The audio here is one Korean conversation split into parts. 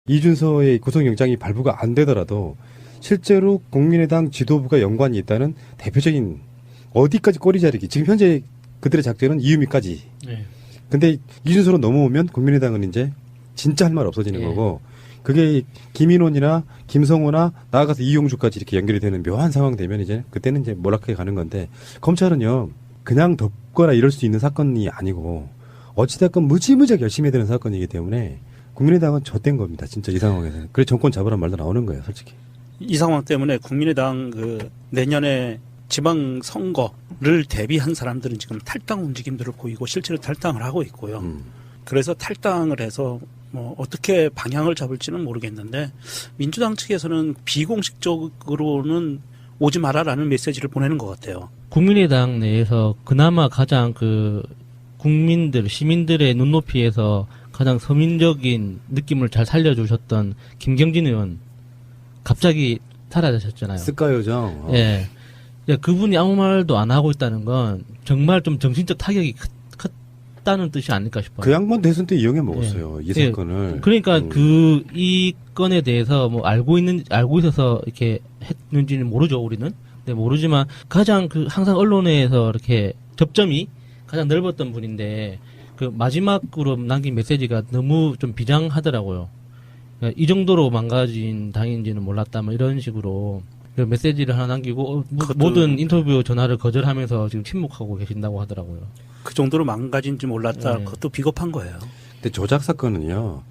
이준서의 구속영장이 발부가 안 되더라도 실제로 국민의당 지도부가 연관이 있다는 대표적인 어디까지 꼬리 자르기. 지금 현재 그들의 작전은 이유미까지. 네. 근데 이준서로 넘어오면 국민의당은 이제 진짜 할 말 없어지는 거고 그게 김인원이나 김성호나 나아가서 이용주까지 이렇게 연결이 되는 묘한 상황 되면 이제 그때는 이제 몰락해 가는 건데 검찰은요 그냥 덮거나 이럴 수 있는 사건이 아니고 어찌됐건 무지무지하게 열심히 해야 되는 사건이기 때문에 국민의당은 젖된 겁니다. 진짜 이 상황에서는. 그래서 정권 잡으란 말도 나오는 거예요. 솔직히. 이 상황 때문에 국민의당 내년에 지방 선거를 대비한 사람들은 지금 탈당 움직임들을 보이고 실제로 탈당을 하고 있고요. 그래서 탈당을 해서 뭐 어떻게 방향을 잡을지는 모르겠는데 민주당 측에서는 비공식적으로는 오지 마라라는 메시지를 보내는 것 같아요. 국민의당 내에서 그나마 가장 국민들, 시민들의 눈높이에서 가장 서민적인 느낌을 잘 살려주셨던 김경진 의원 갑자기 사라지셨잖아요. 쓱가요정. 예. 그분이 아무 말도 안 하고 있다는 건 정말 좀 정신적 타격이 컸다는 뜻이 아닐까 싶어요. 그 양반 대선 때 이용해 먹었어요. 이 사건을. 그러니까 이 건에 대해서 뭐 알고 있어서 이렇게 했는지는 모르죠, 우리는. 네, 모르지만 가장 항상 언론에서 이렇게 접점이 가장 넓었던 분인데 마지막으로 남긴 메시지가 너무 좀 비장하더라고요. 이 정도로 망가진 당인지는 몰랐다, 뭐 이런 식으로 메시지를 하나 남기고 모든 인터뷰 전화를 거절하면서 지금 침묵하고 계신다고 하더라고요. 그 정도로 망가진지 몰랐다. 네. 그것도 비겁한 거예요. 근데 조작 사건은요.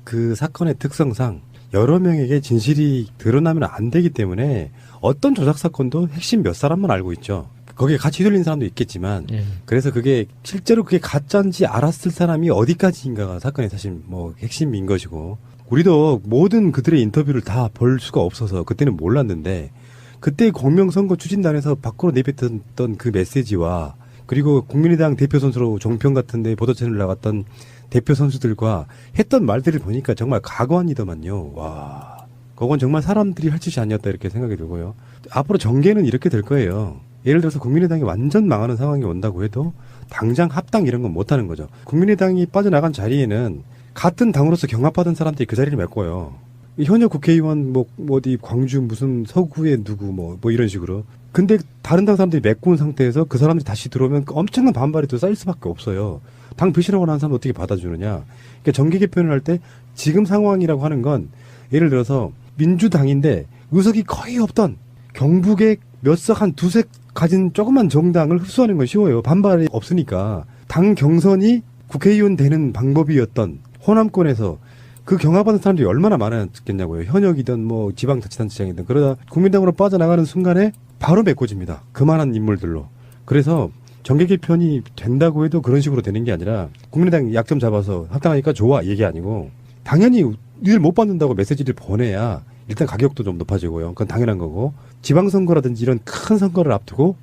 그 사건의 특성상 여러 명에게 진실이 드러나면 안 되기 때문에 어떤 조작 사건도 핵심 몇 사람만 알고 있죠. 거기에 같이 휘둘린 사람도 있겠지만 그래서 그게 실제로 그게 가짜인지 알았을 사람이 어디까지인가가 사건의 사실 뭐 핵심인 것이고 우리도 모든 그들의 인터뷰를 다 볼 수가 없어서 그때는 몰랐는데 그때 공명선거 추진단에서 밖으로 내뱉었던 그 메시지와 그리고 국민의당 대표 선수로 종편 같은 데 보도채널 나갔던 대표 선수들과 했던 말들을 보니까 정말 가관이더만요. 와, 그건 정말 사람들이 할 짓이 아니었다 이렇게 생각이 들고요. 앞으로 전개는 이렇게 될 거예요. 예를 들어서 국민의당이 완전 망하는 상황이 온다고 해도 당장 합당 이런 건 못하는 거죠. 국민의당이 빠져나간 자리에는 같은 당으로서 경합하던 사람들이 그 자리를 메꿔요. 현역 국회의원 어디 광주 무슨 서구의 누구 뭐 이런 식으로. 근데 다른 당 사람들이 메꾼 상태에서 그 사람들이 다시 들어오면 엄청난 반발이 또 쌓일 수밖에 없어요. 당 배신하고 나는 사람 어떻게 받아주느냐. 그러니까 정계 개편을 할 때 지금 상황이라고 하는 건 예를 들어서 민주당인데 의석이 거의 없던 경북의 몇 석 한 두석 가진 조그만 정당을 흡수하는 건 쉬워요. 반발이 없으니까. 당 경선이 국회의원 되는 방법이었던 호남권에서 그 경합하는 사람들이 얼마나 많았겠냐고요. 현역이든 뭐 지방자치단체장이든. 그러다 국민당으로 빠져나가는 순간에 바로 메꿔집니다. 그만한 인물들로. 그래서 정계 개편이 된다고 해도 그런 식으로 되는 게 아니라 국민의당 약점 잡아서 합당하니까 좋아 얘기 아니고 당연히 니들 못 받는다고 메시지를 보내야 일단 가격도 좀 높아지고요. 그건 당연한 거고 지방선거라든지 이런 큰 선거를 앞두고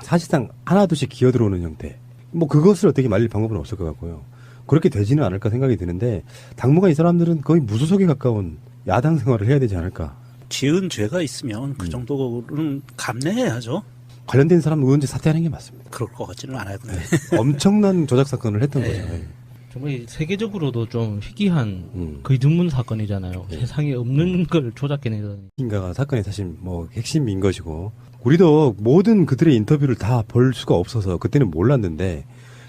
사실상 하나둘씩 기어들어오는 형태. 뭐 그것을 어떻게 말릴 방법은 없을 것 같고요. 그렇게 되지는 않을까 생각이 드는데 당분간 이 사람들은 거의 무소속에 가까운 야당 생활을 해야 되지 않을까. 지은 죄가 있으면 그 정도는 감내해야죠. 관련된 사람 의원직 사퇴하는 게 맞습니다. 그럴 것 같지는 않아요. 근데. 네. 엄청난 조작 사건을 했던 거죠. 네. 정말 세계적으로도 좀 희귀한 거의 드문 사건이잖아요. 세상에 없는 걸 조작해내다니. 인가가 사건의 사실 뭐 핵심인 것이고 우리도 모든 그들의 인터뷰를 다 볼 수가 없어서 그때는 몰랐는데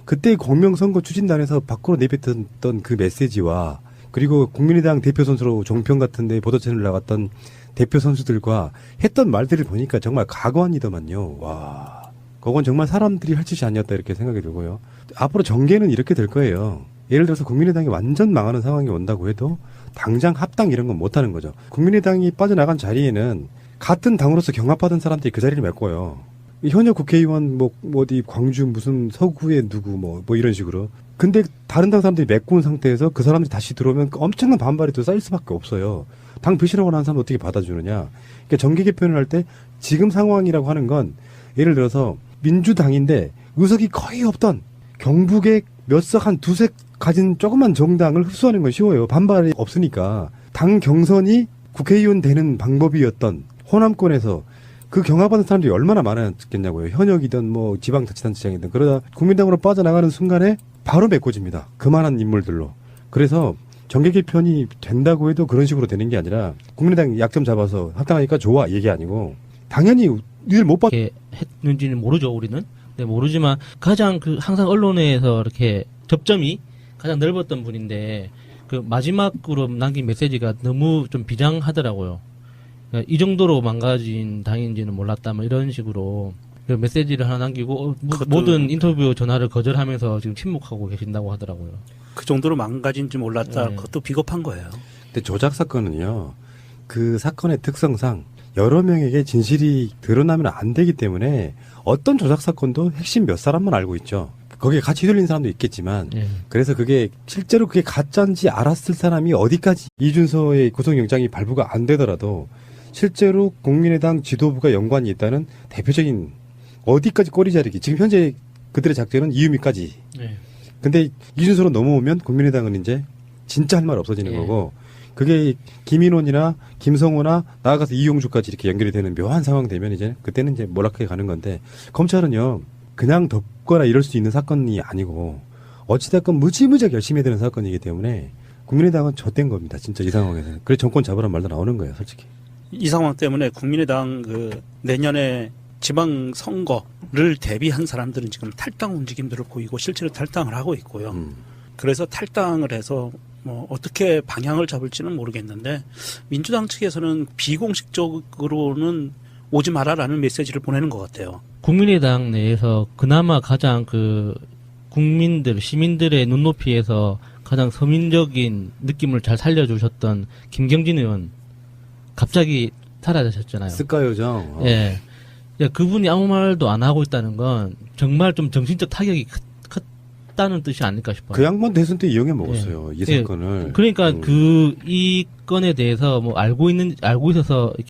그때 공명선거 추진단에서 밖으로 내뱉었던 그 메시지와 그리고 국민의당 대표 선수로 종편 같은 데 보도채널 나갔던 대표 선수들과 했던 말들을 보니까 정말 가관이더만요. 와, 그건 정말 사람들이 할 짓이 아니었다 이렇게 생각이 들고요. 앞으로 전개는 이렇게 될 거예요. 예를 들어서 국민의당이 완전 망하는 상황이 온다고 해도 당장 합당 이런 건 못하는 거죠. 국민의당이 빠져나간 자리에는 같은 당으로서 경합하던 사람들이 그 자리를 메꿔요. 현역 국회의원 어디 광주 무슨 서구의 누구 뭐 이런 식으로. 근데 다른 당 사람들이 메꾼 상태에서 그 사람들이 다시 들어오면 엄청난 반발이 또 쌓일 수밖에 없어요. 당 배신하고 나는 사람 어떻게 받아주느냐. 그러니까 정계 개편을 할 때 지금 상황이라고 하는 건 예를 들어서 민주당인데 의석이 거의 없던 경북의 몇 석 한 두석 가진 조그만 정당을 흡수하는 건 쉬워요. 반발이 없으니까. 당 경선이 국회의원 되는 방법이었던 호남권에서 그 경합하는 사람들이 얼마나 많았겠냐고요. 현역이든 뭐 지방자치단체장이든. 그러다 국민당으로 빠져나가는 순간에 바로 메꿔집니다. 그만한 인물들로. 그래서 정계 개편이 된다고 해도 그런 식으로 되는 게 아니라 국민의당 약점 잡아서 합당하니까 좋아 얘기 아니고 당연히 니들 못 받. 이렇게 했는지는 모르죠, 우리는. 네, 모르지만 가장 항상 언론에서 이렇게 접점이 가장 넓었던 분인데 그 마지막으로 남긴 메시지가 너무 좀 비장하더라고요. 그러니까 이 정도로 망가진 당인지는 몰랐다, 뭐 이런 식으로 그 메시지를 하나 남기고 모든 인터뷰 전화를 거절하면서 지금 침묵하고 계신다고 하더라고요. 그 정도로 망가진지 몰랐다. 네. 그것도 비겁한 거예요. 근데 조작 사건은요. 그 사건의 특성상 여러 명에게 진실이 드러나면 안 되기 때문에 어떤 조작 사건도 핵심 몇 사람만 알고 있죠. 거기에 같이 휘둘린 사람도 있겠지만 예. 그래서 그게 실제로 그게 가짜인지 알았을 사람이 어디까지 이준서의 구속영장이 발부가 안 되더라도 실제로 국민의당 지도부가 연관이 있다는 대표적인 어디까지 꼬리 자르기. 지금 현재 그들의 작전은 이유미까지. 예. 근데 이준서로 넘어오면 국민의당은 이제 진짜 할 말 없어지는 예. 거고 그게 김인원이나 김성호나 나아가서 이용주까지 이렇게 연결이 되는 묘한 상황 되면 이제 그때는 이제 몰락해 가는 건데 검찰은요 그냥 덮거나 이럴 수 있는 사건이 아니고 어찌됐건 무지무지하게 열심히 해야 되는 사건이기 때문에 국민의당은 젖된 겁니다. 진짜 이 상황에서는. 그래서 정권 잡으란 말도 나오는 거예요. 솔직히. 이 상황 때문에 국민의당 그 내년에 지방 선거를 대비한 사람들은 지금 탈당 움직임들을 보이고 실제로 탈당을 하고 있고요. 그래서 탈당을 해서 뭐 어떻게 방향을 잡을지는 모르겠는데 민주당 측에서는 비공식적으로는 오지 마라라는 메시지를 보내는 것 같아요. 국민의당 내에서 그나마 가장 국민들, 시민들의 눈높이에서 가장 서민적인 느낌을 잘 살려주셨던 김경진 의원 갑자기 사라지셨잖아요. 스카요정. 예. 야, 그분이 아무 말도 안 하고 있다는 건 정말 좀 정신적 타격이 컸다는 뜻이 아닐까 싶어요. 그 양반 대선 때 이용해 먹었어요. 예. 이 예. 사건을. 그러니까 이 건에 대해서 뭐 알고 있어서